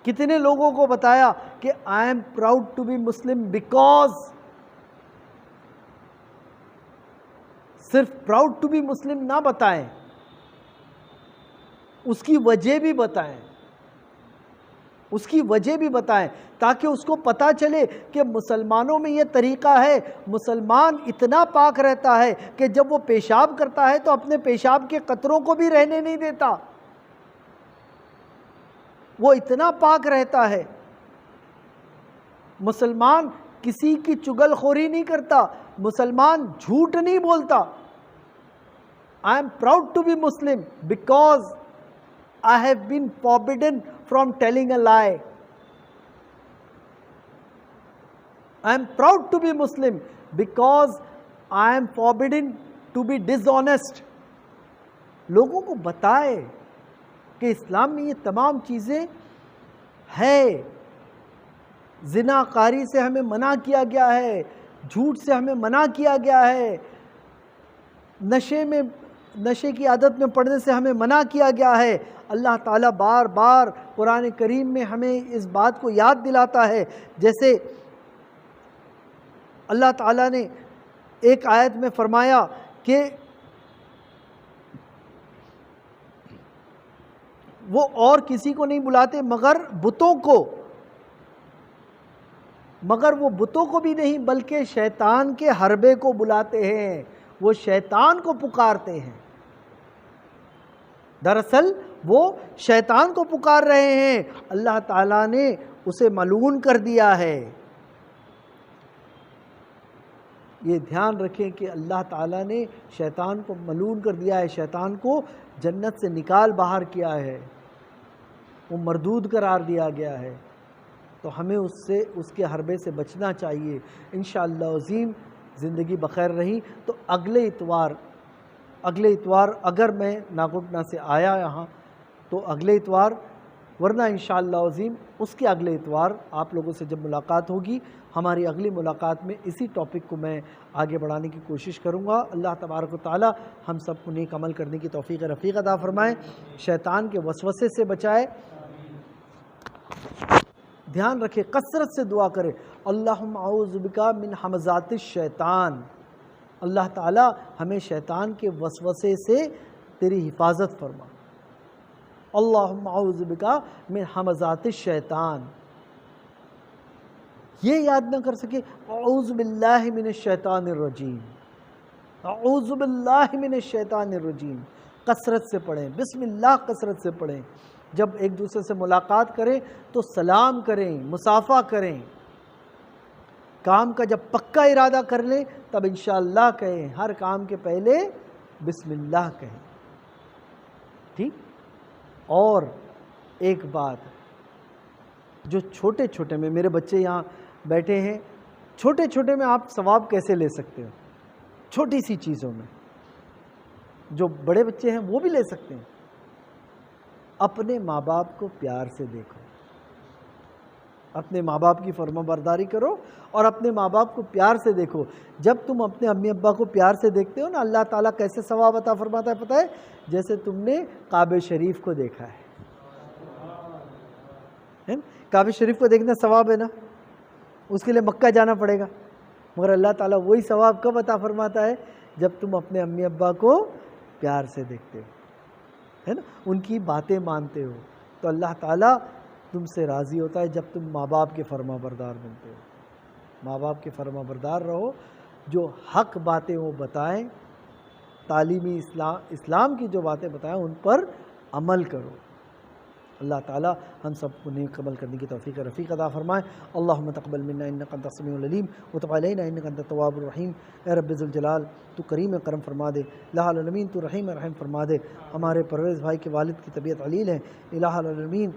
کتنے لوگوں کو بتایا کہ I am proud to be Muslim because, صرف پراؤڈ ٹو بی مسلم نہ بتائیں، اس کی وجہ بھی بتائیں، اس کی وجہ بھی بتائیں، تاکہ اس کو پتا چلے کہ مسلمانوں میں یہ طریقہ ہے۔ مسلمان اتنا پاک رہتا ہے کہ جب وہ پیشاب کرتا ہے تو اپنے پیشاب کے قطروں کو بھی رہنے نہیں دیتا، وہ اتنا پاک رہتا ہے۔ مسلمان کسی کی چگل خوری نہیں کرتا، مسلمان جھوٹ نہیں بولتا۔ I am proud to be Muslim because I have been forbidden from telling a lie. I am proud to be Muslim because I am forbidden to be dishonest. لوگوں کو بتائے کہ اسلام میں یہ تمام چیزیں ہے۔ زناکاری سے ہمیں منع کیا گیا ہے، جھوٹ سے ہمیں منع کیا گیا ہے، نشے کی عادت میں پڑنے سے ہمیں منع کیا گیا ہے۔ اللہ تعالیٰ بار بار قرآن کریم میں ہمیں اس بات کو یاد دلاتا ہے، جیسے اللہ تعالیٰ نے ایک آیت میں فرمایا کہ وہ اور کسی کو نہیں بلاتے مگر بتوں کو، مگر وہ بتوں کو بھی نہیں بلکہ شیطان کے حربے کو بلاتے ہیں، وہ شیطان کو پکارتے ہیں۔ دراصل وہ شیطان کو پکار رہے ہیں، اللہ تعالیٰ نے اسے ملعون کر دیا ہے۔ یہ دھیان رکھیں کہ اللہ تعالیٰ نے شیطان کو ملعون کر دیا ہے، شیطان کو جنت سے نکال باہر کیا ہے، وہ مردود قرار دیا گیا ہے۔ تو ہمیں اس کے حربے سے بچنا چاہیے۔ انشاءاللہ عظیم زندگی بخیر رہی تو اگلے اتوار اگر میں ناگوٹنا سے آیا یہاں تو اگلے اتوار، ورنہ انشاءاللہ عظیم اس کے اگلے اتوار آپ لوگوں سے جب ملاقات ہوگی، ہماری اگلی ملاقات میں اسی ٹاپک کو میں آگے بڑھانے کی کوشش کروں گا۔ اللہ تبارک و تعالی ہم سب کو نیک عمل کرنے کی توفیق رفیق عطا فرمائے، شیطان کے وسوسے سے بچائے۔ دھیان رکھے، کثرت سے دعا کرے، اللہم اعوذ بکا من حمزات الشیطان۔ اللہ تعالی ہمیں شیطان کے وسوسے سے تیری حفاظت فرما۔ اللہم اعوذ بکا من حمزات الشیطان۔ یہ یاد نہ کر سکے اعوذ باللہ من الشیطان الرجیم، اعوذ باللہ من الشیطان الرجیم کثرت سے پڑھیں، بسم اللہ کثرت سے پڑھیں، جب ایک دوسرے سے ملاقات کریں تو سلام کریں، مصافحہ کریں، کام کا جب پکا ارادہ کر لیں تب انشاءاللہ کہیں، ہر کام کے پہلے بسم اللہ کہیں، ٹھیک؟ اور ایک بات جو چھوٹے چھوٹے میں، میرے بچے یہاں بیٹھے ہیں، چھوٹے چھوٹے میں آپ ثواب کیسے لے سکتے ہو؟ چھوٹی سی چیزوں میں، جو بڑے بچے ہیں وہ بھی لے سکتے ہیں۔ اپنے ماں باپ کو پیار سے دیکھو، اپنے ماں باپ کی فرما برداری کرو اور اپنے ماں باپ کو پیار سے دیکھو۔ جب تم اپنے امی ابا کو پیار سے دیکھتے ہو نا، اللہ تعالیٰ کیسے ثواب عطا فرماتا ہے پتہ ہے؟ جیسے تم نے کعبہ شریف کو دیکھا ہے۔ کعبہ شریف کو دیکھنا ثواب ہے نا، اس کے لیے مکہ جانا پڑے گا، مگر اللہ تعالیٰ وہی ثواب کب عطا فرماتا ہے؟ جب تم اپنے امی ابا کو پیار سے دیکھتے ہو، ہے نا، ان کی باتیں مانتے ہو، تو اللہ تعالیٰ تم سے راضی ہوتا ہے جب تم ماں باپ کے فرما بردار بنتے ہو۔ ماں باپ کے فرما بردار رہو، جو حق باتیں وہ بتائیں، تعلیمی اسلام کی جو باتیں بتائیں ان پر عمل کرو۔ اللہ تعالیٰ ہم سب کو نیک عمل کرنے کی توفیق رفیق عطا فرمائے۔ اللہم تقبل منا انک انت السمیع العلیم وتب علینا انک انت التواب الرحیم۔ اے رب ذوالجلال تو کریم کرم فرما دے، الہ العالمین تو رحیم رحم فرما دے۔ ہمارے پرویز بھائی کے والد کی طبیعت علیل ہے، الہ العالمین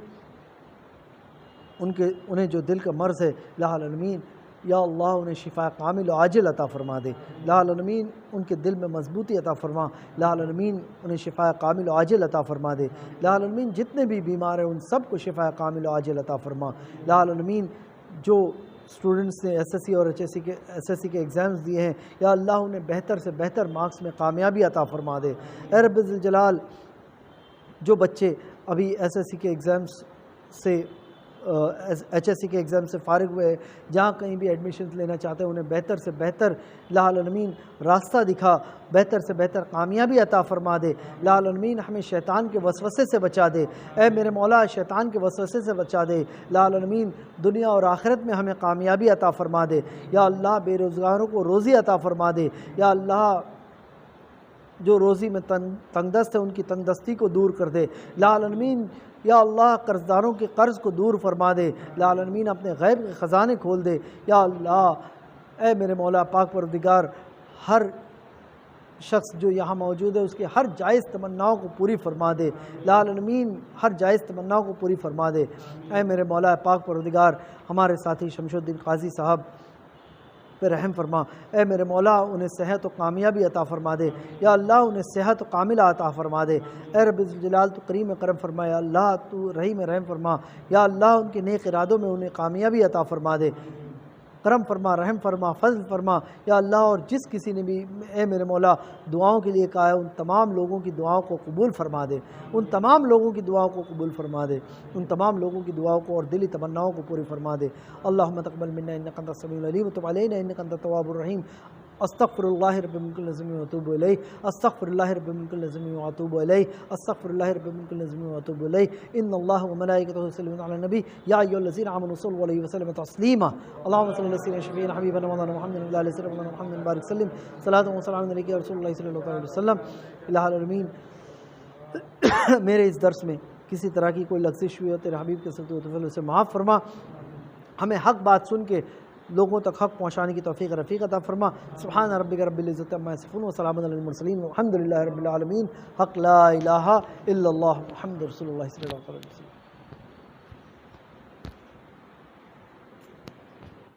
انہیں جو دل کا مرض ہے، الہ العالمین یا اللہ انہیں شفا کامل و عاجل عطا فرما دے، الہ العالمین ان کے دل میں مضبوطی عطا فرما، الہ العالمین انہیں شفا کامل و عاجل عطا فرما دے، الہ العالمین جتنے بھی بیمار ہیں ان سب کو شفا کامل و عاجل عطا فرما، الہ العالمین جو اسٹوڈنٹس نے ایس ایس سی اور ایس ایس سی کے ایگزامز دیے ہیں یا اللہ انہیں بہتر سے بہتر مارکس میں کامیابی عطا فرما دے۔ اے رب ذوالجلال جو بچے ابھی ایس ایس سی کے ایگزامز سے ایچ ایس سی کے ایگزام سے فارغ ہوئے، جہاں کہیں بھی ایڈمیشنز لینا چاہتے ہیں انہیں بہتر سے بہتر الہ العالمین راستہ دکھا، بہتر سے بہتر کامیابی عطا فرما دے، الہ العالمین ہمیں شیطان کے وسوسے سے بچا دے، اے میرے مولا شیطان کے وسوسے سے بچا دے، الہ العالمین دنیا اور آخرت میں ہمیں کامیابی عطا فرما دے، یا اللہ بے روزگاروں کو روزی عطا فرما دے، یا اللہ جو روزی میں تنگ دست ہے ان کی تنگ دستی کو دور کر دے، الہ العالمین یا اللہ قرضداروں کے قرض کو دور فرما دے، الہ العالمین اپنے غیب کے خزانے کھول دے، یا اللہ اے میرے مولا پاک پروردگار ہر شخص جو یہاں موجود ہے اس کے ہر جائز تمناؤں کو پوری فرما دے، الہ العالمین ہر جائز تمناؤں کو پوری فرما دے۔ اے میرے مولا پاک پروردگار ہمارے ساتھی شمش الدین قاضی صاحب پہ رحم فرما، اے میرے مولا انہیں صحت و کامیابی عطا فرما دے، یا اللہ انہیں صحت و کاملہ عطا فرما دے، اے رب ذوالجلال تو کریم کرم فرما، یا اللہ تو رحیم رحم فرما، یا اللہ ان کے نیک ارادوں میں انہیں کامیابی عطا فرما دے، کرم فرما رحم فرما فضل فرما، یا اللہ اور جس کسی نے بھی اے میرے مولا دعاؤں کے لیے کہا ہے ان تمام لوگوں کی دعاؤں کو قبول فرما دے، ان تمام لوگوں کی دعاؤں کو قبول فرما دے، ان تمام لوگوں کی دعاؤں کو اور دلی تمناؤں کو پوری فرما دے۔ اللہم تقبل منا انک انت السمیع العلیم وتب علینا انک انت التواب الرحیم۔ استغفر اللہ رب من کل ذنب واتوب الیہ، استغفر اللہ رب من کل ذنب واتوب الیہ، استغفر اللہ رب من کل ذنب واتوب الیہ۔ ان اللہ وملائکتہ یصلون علی النبی یا ایھا الذین آمنوا صلوا علیہ وسلموا تسلیما۔ اللهم صل على سيدنا شفیعنا حبیبنا مولانا محمد وعلى آلہ سيدنا محمد بارک وسلم صلاۃ و سلام علیک یا رسول اللہ صلی اللہ علیہ وسلم۔ الہ العالمین میرے اس درس میں کسی طرح کی کوئی لغزش ہوئی ہو تیرے حبیب کے صدقے و فضل سے معاف فرما، ہمیں حق بات سن کے لوگوں تک حق پہنچانے کی توفیق رفیق عطا فرما۔ سبحان ربک رب العزۃ عما یصفون وسلام علی المرسلین والحمد للہ رب العالمین۔ حق لا الہ الا اللہ محمد رسول اللہ صلی اللہ علیہ وسلم۔